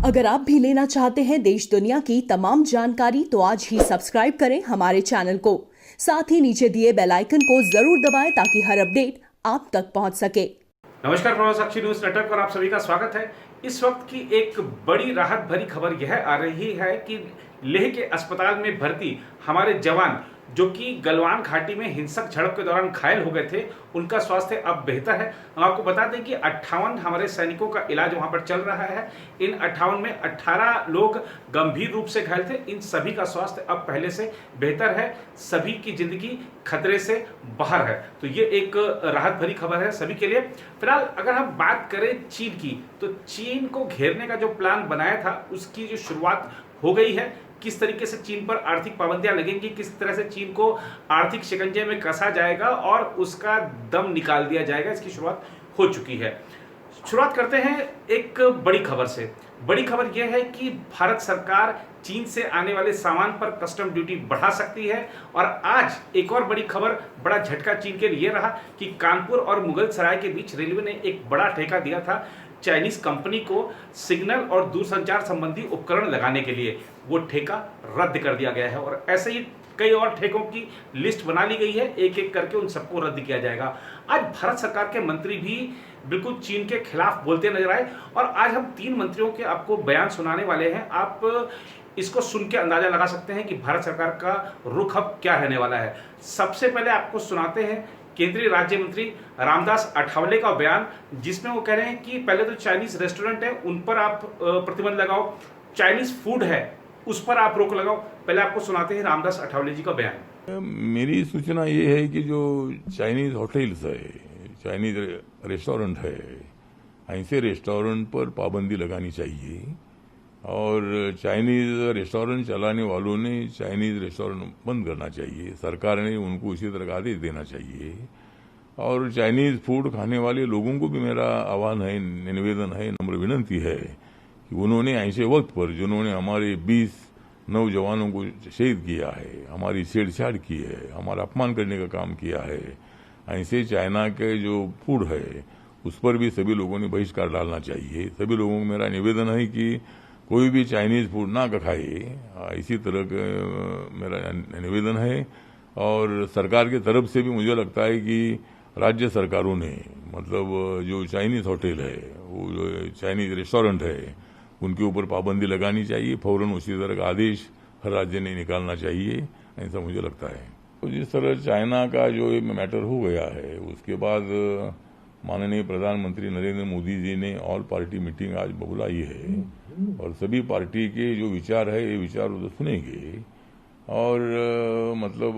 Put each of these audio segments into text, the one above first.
अगर आप भी लेना चाहते हैं देश दुनिया की तमाम जानकारी तो आज ही सब्सक्राइब करें हमारे चैनल को। साथ ही नीचे दिए बेल आइकन को जरूर दबाएं ताकि हर अपडेट आप तक पहुंच सके। नमस्कार, प्रभासाक्षी न्यूज नेटवर्क पर आप सभी का स्वागत है। इस वक्त की एक बड़ी राहत भरी खबर यह आ रही है कि लेह के अस्पताल में भर्ती हमारे जवान जो कि गलवान घाटी में हिंसक झड़प के दौरान घायल हो गए थे, उनका स्वास्थ्य अब बेहतर है। हम आपको बता दें कि 58 हमारे सैनिकों का इलाज वहां पर चल रहा है। इन 58 में 18 लोग गंभीर रूप से घायल थे। इन सभी का स्वास्थ्य अब पहले से बेहतर है, सभी की जिंदगी खतरे से बाहर है। तो ये एक राहत भरी खबर है सभी के लिए। फिलहाल अगर हम बात करें चीन की, तो चीन को घेरने का जो प्लान बनाया था उसकी जो शुरुआत हो गई है। किस तरीके से चीन पर आर्थिक पाबंदियां लगेंगी, किस तरह से चीन को आर्थिक शिकंजे में कसा जाएगा और उसका दम निकाल दिया जाएगा, इसकी शुरुआत हो चुकी है। शुरुआत करते हैं एक बड़ी खबर से। बड़ी खबर यह है कि भारत सरकार चीन से आने वाले सामान पर कस्टम ड्यूटी बढ़ा सकती है। और आज एक और बड़ी खबर, बड़ा झटका चीन के लिए रहा कि कानपुर और मुगल सराय के बीच रेलवे ने एक बड़ा ठेका दिया था चाइनीज कंपनी को सिग्नल और दूरसंचार संबंधी उपकरण लगाने के लिए। वो ठेका रद्द कर दिया गया है और ऐसे ही कई और ठेकों की लिस्ट बना ली गई है, एक एक करके उन सबको रद्द किया जाएगा। आज भारत सरकार के मंत्री भी बिल्कुल चीन के खिलाफ बोलते नजर आए और आज हम 3 मंत्रियों के आपको बयान सुनाने वाले हैं। आप इसको सुन के अंदाजा लगा सकते हैं कि भारत सरकार का रुख अब क्या रहने वाला है। सबसे पहले आपको सुनाते हैं केंद्रीय राज्य मंत्री रामदास अठावले का बयान, जिसमें वो कह रहे हैं कि पहले तो चाइनीज रेस्टोरेंट है उन पर आप प्रतिबंध लगाओ, चाइनीज फूड है उस पर आप रोक लगाओ। पहले आपको सुनाते हैं रामदास अठावले जी का बयान। मेरी सूचना ये है कि जो चाइनीज होटल्स है, चाइनीज रेस्टोरेंट है, ऐसे रेस्टोरेंट पर पाबंदी लगानी चाहिए और चाइनीज रेस्टोरेंट चलाने वालों ने चाइनीज रेस्टोरेंट बंद करना चाहिए। सरकार ने उनको इसी तरह का आदेश देना चाहिए और चाइनीज फूड खाने वाले लोगों को भी मेरा आह्वान है, निवेदन है, नम्र विनंती है कि उन्होंने ऐसे वक्त पर जिन्होंने हमारे 20 नौजवानों को शहीद किया है, हमारी छेड़छाड़ की है, हमारा अपमान करने का काम किया है, ऐसे चाइना के जो फूड है उस पर भी सभी लोगों ने बहिष्कार डालना चाहिए। सभी लोगों को मेरा निवेदन है कि कोई भी चाइनीज फूड ना खाए, इसी तरह का मेरा निवेदन है। और सरकार की तरफ से भी मुझे लगता है कि राज्य सरकारों ने मतलब जो चाइनीज होटल है, वो जो चाइनीज रेस्टोरेंट है, उनके ऊपर पाबंदी लगानी चाहिए। फौरन उसी तरह का आदेश हर राज्य ने निकालना चाहिए, ऐसा मुझे लगता है। तो जिस तरह चाइना का जो मैटर हो गया है, उसके बाद माननीय प्रधानमंत्री नरेंद्र मोदी जी ने ऑल पार्टी मीटिंग आज बुलाई है और सभी पार्टी के जो विचार है ये विचार उधर सुनेंगे और मतलब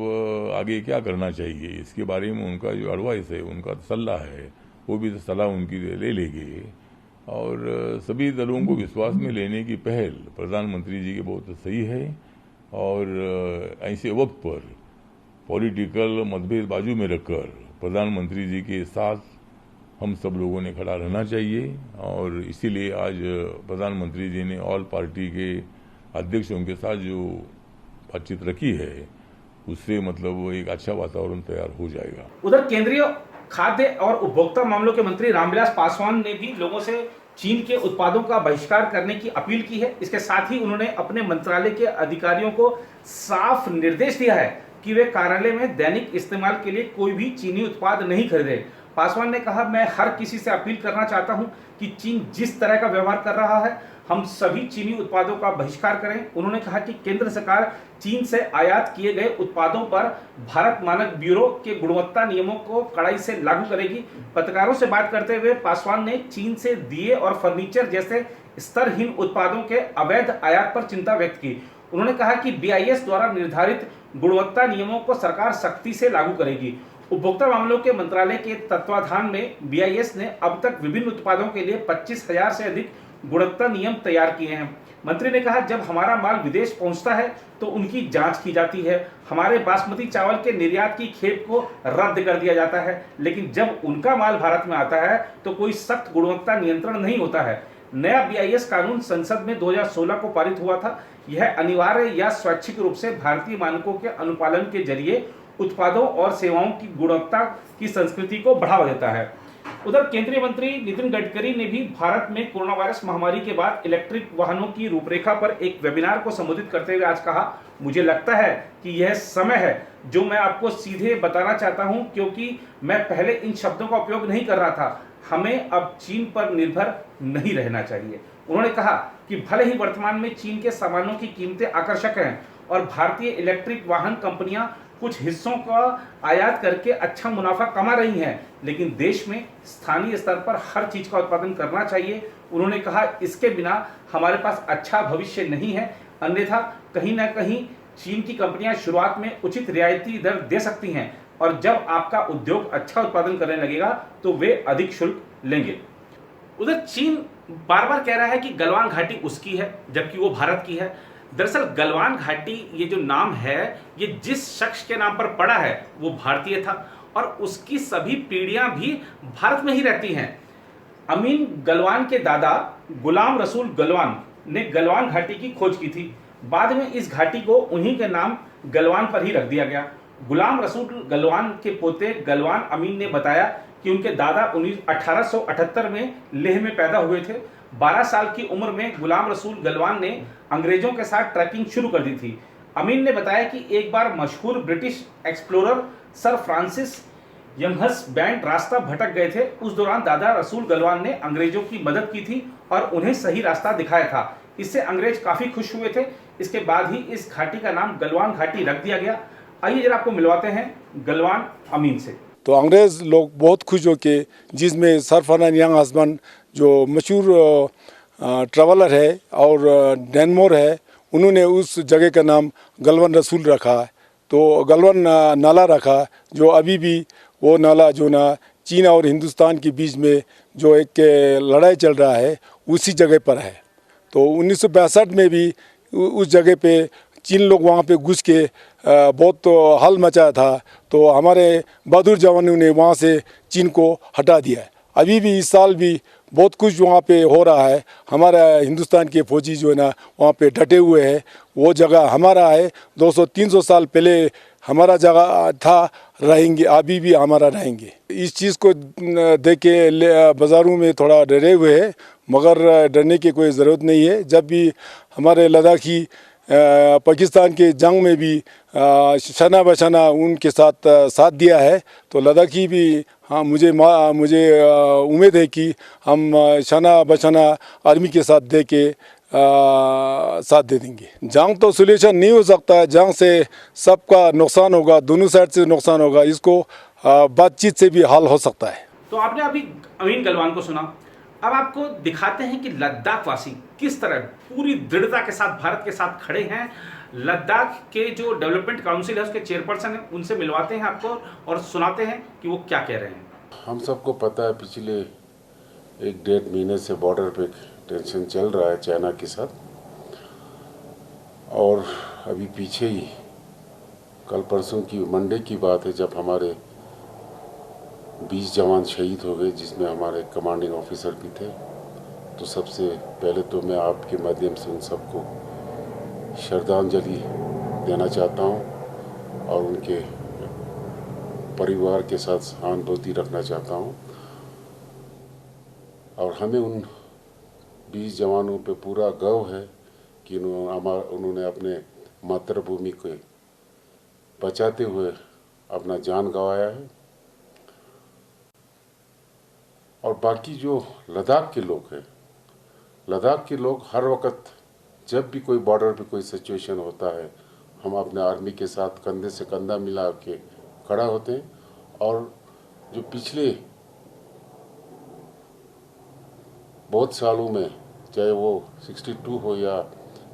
आगे क्या करना चाहिए इसके बारे में उनका जो एडवाइस है, उनका सलाह है, वो भी सलाह उनकी ले लेंगे। और सभी दलों को विश्वास में लेने की पहल प्रधानमंत्री जी की बहुत सही है और ऐसे वक्त पर पॉलिटिकल मतभेद बाजू में रखकर प्रधानमंत्री जी के साथ हम सब लोगों ने खड़ा रहना चाहिए। और इसीलिए आज प्रधानमंत्री जी ने ऑल पार्टी के अध्यक्षों के साथ जो बातचीत रखी है उससे मतलब एक अच्छा वातावरण तैयार हो जाएगा। उधर केंद्रीय खाद्य और उपभोक्ता मामलों के मंत्री रामविलास पासवान ने भी लोगों से चीन के उत्पादों का बहिष्कार करने की अपील की है। इसके साथ ही उन्होंने अपने मंत्रालय के अधिकारियों को साफ निर्देश दिया है कि वे कार्यालय में दैनिक इस्तेमाल के लिए कोई भी चीनी उत्पाद नहीं खरीदे। पासवान ने कहा, मैं हर किसी से अपील करना चाहता हूं कि चीन जिस तरह का व्यवहार कर रहा है हम सभी चीनी उत्पादों का बहिष्कार करें। उन्होंने कहा कि केंद्र सरकार चीन से आयात किए गए उत्पादों पर भारत मानक ब्यूरो के गुणवत्ता नियमों को कड़ाई से लागू करेगी। पत्रकारों से बात करते हुए पासवान ने चीन से दिए और फर्नीचर जैसे स्तरहीन उत्पादों के अवैध आयात पर चिंता व्यक्त की। उन्होंने कहा कि BIS द्वारा निर्धारित गुणवत्ता नियमों को सरकार सख्ती से लागू करेगी। उपभोक्ता मामलों के मंत्रालय के तत्वाधान में BIS ने अब तक विभिन्न उत्पादों के लिए 25,000 से अधिक गुणवत्ता नियम तैयार किए हैं। मंत्री ने कहा, जब हमारा माल विदेश पहुंचता है तो उनकी जांच की जाती है। हमारे बासमती चावल के निर्यात की खेप को रद्द कर दिया जाता है, लेकिन जब उनका माल भारत में आता है तो कोई सख्त गुणवत्ता नियंत्रण नहीं होता है। नया BIS कानून संसद में 2016 को पारित हुआ था। यह अनिवार्य या स्वैच्छिक रूप से भारतीय मानकों के अनुपालन के जरिए उत्पादों और सेवाओं की गुणवत्ता की संस्कृति को बढ़ावा देता है। उधर केंद्रीय मंत्री नितिन गडकरी ने भी भारत में कोरोना वायरस महामारी के बाद इलेक्ट्रिक वाहनों की रूपरेखा पर एक वेबिनार को संबोधित करते हुए आज कहा, मुझे लगता है कि यह समय है जो मैं आपको सीधे बताना चाहता हूं, क्योंकि मैं पहले इन शब्दों का उपयोग नहीं कर रहा था। हमें अब चीन पर निर्भर नहीं रहना चाहिए। उन्होंने कहा कि भले ही वर्तमान में चीन के सामानों की कीमतें आकर्षक हैं और भारतीय इलेक्ट्रिक वाहन कंपनियां कुछ हिस्सों का आयात करके अच्छा मुनाफा कमा रही हैं, लेकिन देश में स्थानीय स्तर पर हर चीज का उत्पादन करना चाहिए। उन्होंने कहा, इसके बिना हमारे पास अच्छा भविष्य नहीं है, अन्यथा कहीं ना कहीं चीन की कंपनियां शुरुआत में उचित रियायती दर दे सकती हैं और जब आपका उद्योग अच्छा उत्पादन करने लगेगा तो वे अधिक शुल्क लेंगे। उधर चीन बार बार कह रहा है कि गलवान घाटी उसकी है जबकि वो भारत की है। दरअसल गलवान घाटी ये जो नाम है, ये जिस शख्स के नाम पर पड़ा है वो भारतीय था और उसकी सभी पीढ़ियां भी भारत में ही रहती हैं। अमीन गलवान के दादा गुलाम रसूल गलवान ने गलवान घाटी की खोज की थी। बाद में इस घाटी को उन्हीं के नाम गलवान पर ही रख दिया गया। गुलाम रसूल गलवान के पोते गलवान अमीन ने बताया कि उनके दादा 1878 में लेह में पैदा हुए थे। 12 साल की उम्र में गुलाम रसूल गलवान ने अंग्रेजों के साथ ट्रैकिंग शुरू कर दी थी। अमीन ने बताया कि एक बार मशहूर British explorer sir Francis Younghusband रास्ता भटक गए थे। उस दौरान दादा रसूल गलवान ने अंग्रेजों की मदद की थी और उन्हें सही रास्ता दिखाया था। इससे अंग्रेज काफी खुश हुए थे। इसके बाद ही इस घाटी का नाम गलवान घाटी रख दिया गया। आइए जरा आपको मिलवाते हैं गलवान अमीन से। तो अंग्रेज़ लोग बहुत खुश होके, जिसमें सर फर्नांड यंग हस्बैंड जो मशहूर ट्रैवलर है और डैनमोर है, उन्होंने उस जगह का नाम गलवान रसूल रखा। तो गलवान नाला रखा, जो अभी भी वो नाला जो ना चीन और हिंदुस्तान के बीच में जो एक लड़ाई चल रहा है उसी जगह पर है। तो 1962 में भी उस जगह पे चीन लोग वहाँ पे घुस के बहुत हल मचाया था। तो हमारे बहादुर जवानों ने वहाँ से चीन को हटा दिया है। अभी भी इस साल भी बहुत कुछ वहाँ पे हो रहा है। हमारा हिंदुस्तान के फौजी जो है ना वहाँ पे डटे हुए हैं। वो जगह हमारा है। 200-300 साल पहले हमारा जगह था, रहेंगे, अभी भी हमारा रहेंगे। इस चीज़ को देख के बाज़ारों में थोड़ा डरे हुए हैं, मगर डरने की कोई ज़रूरत नहीं है। जब भी हमारे लद्दाखी पाकिस्तान के जंग में भी शना बशाना उनके साथ दिया है, तो लद्दाखी भी हाँ मुझे उम्मीद है कि हम शना बशाना आर्मी के साथ दे के साथ दे देंगे। जंग तो सोल्यूशन नहीं हो सकता है, जंग से सबका नुकसान होगा, दोनों साइड से नुकसान होगा। इसको बातचीत से भी हल हो सकता है। तो आपने अभी अमीन गलवान को सुना। अब आपको दिखाते हैं कि लद्दाख वासी किस तरह पूरी दृढ़ता के साथ भारत के साथ खड़े हैं। लद्दाख के जो डेवलपमेंट काउंसिल है उसके चेयरपर्सन हैं, उनसे मिलवाते हैं आपको और सुनाते हैं कि वो क्या कह रहे हैं। हम सबको पता है पिछले 1-1.5 महीने से बॉर्डर पे टेंशन चल रहा है चाइना के साथ, और अभी पीछे ही कल परसों की मंडे की बात है जब हमारे 20 जवान शहीद हो गए, जिसमें हमारे कमांडिंग ऑफिसर भी थे। तो सबसे पहले तो मैं आपके माध्यम से उन सबको श्रद्धांजलि देना चाहता हूं और उनके परिवार के साथ सहानुभूति रखना चाहता हूं। और हमें उन 20 जवानों पे पूरा गर्व है कि उन्होंने अपने मातृभूमि को बचाते हुए अपना जान गंवाया है। और बाकी जो लद्दाख के लोग हैं, लद्दाख के लोग हर वक्त जब भी कोई बॉर्डर पे कोई सिचुएशन होता है, हम अपने आर्मी के साथ कंधे से कंधा मिला के खड़ा होते हैं। और जो पिछले बहुत सालों में, चाहे वो 62 हो या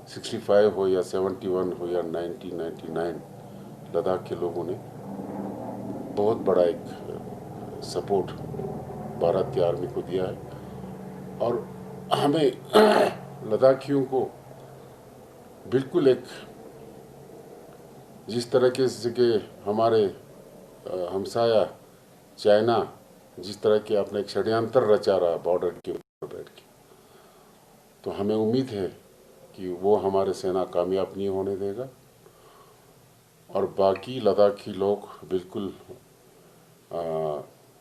65 हो या 71 हो या 1999, लद्दाख के लोगों ने बहुत बड़ा एक सपोर्ट भारत की आर्मी को दिया है। और हमें लद्दाखियों को बिल्कुल एक जिस तरीके से कि हमारे हमसाया चाइना जिस तरह के अपने एक षड्यंत्र रचा रहा है बॉर्डर के ऊपर बैठ के, तो हमें उम्मीद है कि वो हमारे सेना कामयाब नहीं होने देगा। और बाकी लद्दाखी लोग बिल्कुल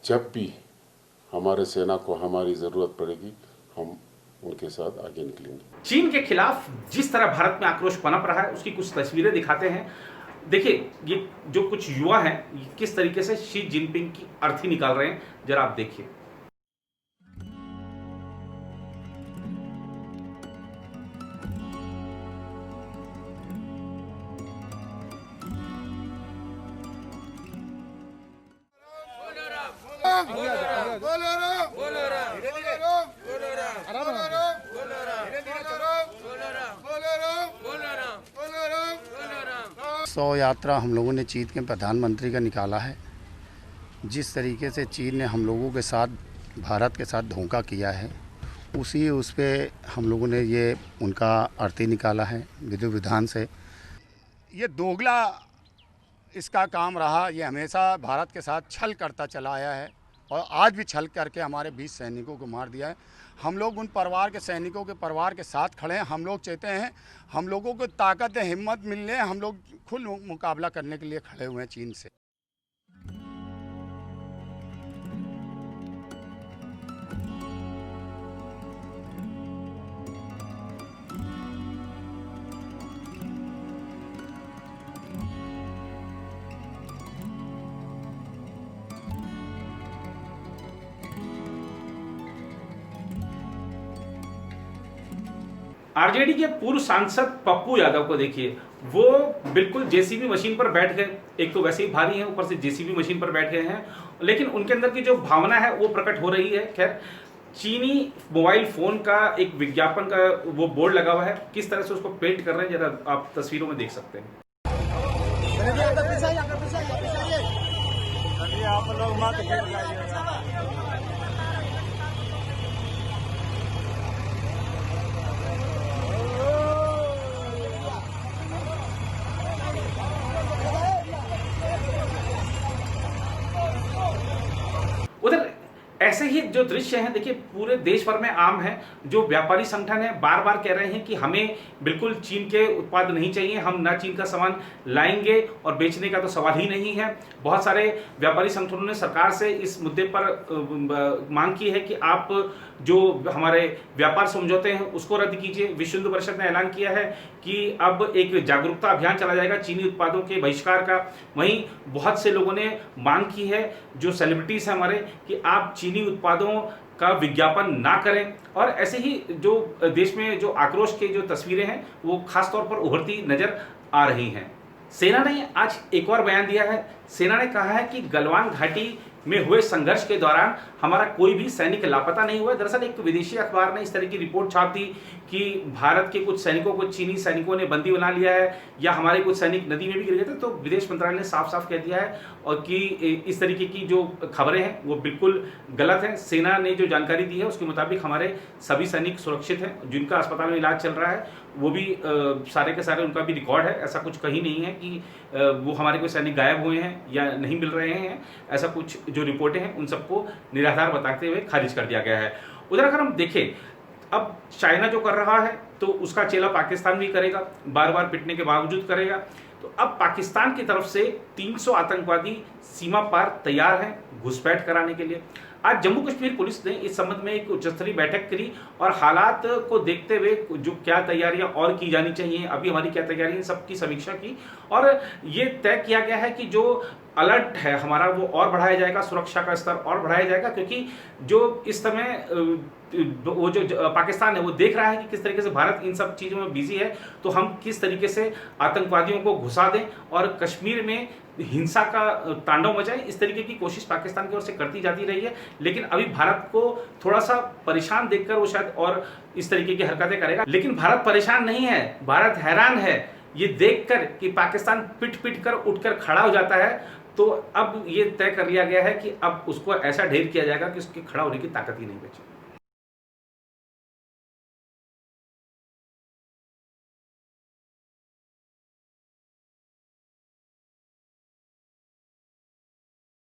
जब भी हमारे सेना को हमारी ज़रूरत पड़ेगी, हम उनके साथ आगे निकलेंगे। चीन के खिलाफ जिस तरह भारत में आक्रोश पनप रहा है उसकी कुछ तस्वीरें दिखाते हैं। देखिए ये जो कुछ युवा हैं किस तरीके से शी जिनपिंग की अर्थी निकाल रहे हैं, जरा आप देखिए। सौ यात्रा हम लोगों ने चीन के प्रधानमंत्री का निकाला है। जिस तरीके से चीन ने हम लोगों के साथ, भारत के साथ धोखा किया है, उस पे हम लोगों ने ये उनका अर्थी निकाला है विधि विधान से। ये दोगला इसका काम रहा, ये हमेशा भारत के साथ छल करता चला आया है और आज भी छल करके हमारे 20 सैनिकों को मार दिया है। हम लोग उन परिवार के सैनिकों के परिवार के साथ खड़े हैं। हम लोग चाहते हैं, हम लोगों को ताकत हिम्मत मिलने, हम लोग खुद मुकाबला करने के लिए खड़े हुए हैं चीन से। आरजेडी के पूर्व सांसद पप्पू यादव को देखिए, वो बिल्कुल जेसीबी मशीन पर बैठ गए। एक तो वैसे ही भारी है, ऊपर से जेसीबी मशीन पर बैठ गए हैं, लेकिन उनके अंदर की जो भावना है वो प्रकट हो रही है। खैर, चीनी मोबाइल फोन का एक विज्ञापन का वो बोर्ड लगा हुआ है, किस तरह से उसको पेंट कर रहे हैं जरा आप तस्वीरों में देख सकते हैं। उधर ऐसे ही जो दृश्य हैं देखिए पूरे देश भर में आम है। जो व्यापारी संगठन है बार बार कह रहे हैं कि हमें बिल्कुल चीन के उत्पाद नहीं चाहिए, हम ना चीन का सामान लाएंगे और बेचने का तो सवाल ही नहीं है। बहुत सारे व्यापारी संगठनों ने सरकार से इस मुद्दे पर मांग की है कि आप जो हमारे व्यापार समझौते हैं उसको रद्द कीजिए। विश्व हिंदू परिषद ने ऐलान किया है कि अब एक जागरूकता अभियान चला जाएगा चीनी उत्पादों के बहिष्कार का। वहीं बहुत से लोगों ने मांग की है, जो सेलिब्रिटीज हैं हमारे, कि आप चीनी उत्पादों का विज्ञापन ना करें। और ऐसे ही जो देश में जो आक्रोश के जो तस्वीरें हैं वो खास तौर पर उभरती नजर आ रही हैं। सेना ने आज एक और बयान दिया है। सेना ने कहा है कि गलवान घाटी में हुए संघर्ष के दौरान हमारा कोई भी सैनिक लापता नहीं हुआ। दरअसल एक विदेशी अखबार ने इस तरह की रिपोर्ट छाप दी कि भारत के कुछ सैनिकों को चीनी सैनिकों ने बंदी बना लिया है या हमारे कुछ सैनिक नदी में भी गिर गए थे। तो विदेश मंत्रालय ने साफ साफ कह दिया है और कि इस तरीके की जो खबरें हैं वो बिल्कुल गलत हैं। सेना ने जो जानकारी दी है उसके मुताबिक हमारे सभी सैनिक सुरक्षित हैं। जिनका अस्पताल में इलाज चल रहा है वो भी सारे के सारे, उनका भी रिकॉर्ड है। ऐसा कुछ कहीं नहीं है कि वो हमारे कोई सैनिक गायब हुए हैं या नहीं मिल रहे हैं। ऐसा कुछ जो रिपोर्टें हैं उन सबको निराधार बताते हुए खारिज कर दिया गया है। उधर अगर हम देखें, अब चाइना जो कर रहा है तो उसका चेला पाकिस्तान भी करेगा, बार बार पिटने के बावजूद करेगा। तो अब पाकिस्तान की तरफ से 300 आतंकवादी सीमा पार तैयार हैं घुसपैठ कराने के लिए। आज जम्मू कश्मीर पुलिस ने इस संबंध में एक उच्चस्तरीय बैठक करी और हालात को देखते हुए जो क्या तैयारियां और की जानी चाहिए, अभी हमारी क्या तैयारी, इन सब की समीक्षा की और ये तय किया गया है कि जो अलर्ट है हमारा वो और बढ़ाया जाएगा, सुरक्षा का स्तर और बढ़ाया जाएगा। क्योंकि जो इस समय वो जो पाकिस्तान है वो देख रहा है कि किस तरीके से भारत इन सब चीज़ों में बिजी है, तो हम किस तरीके से आतंकवादियों को घुसा दें और कश्मीर में हिंसा का तांडव मचाएं, इस तरीके की कोशिश पाकिस्तान की ओर से करती जाती रही है। लेकिन अभी भारत को थोड़ा सा परेशान देखकर वो शायद और इस तरीके की हरकतें करेगा। लेकिन भारत परेशान नहीं है, भारत हैरान है ये देखकर कि पाकिस्तान पिट पिट कर उठकर खड़ा हो जाता है। तो अब ये तय कर लिया गया है कि अब उसको ऐसा ढेर किया जाएगा कि उसके खड़ा होने की ताकत ही नहीं बची।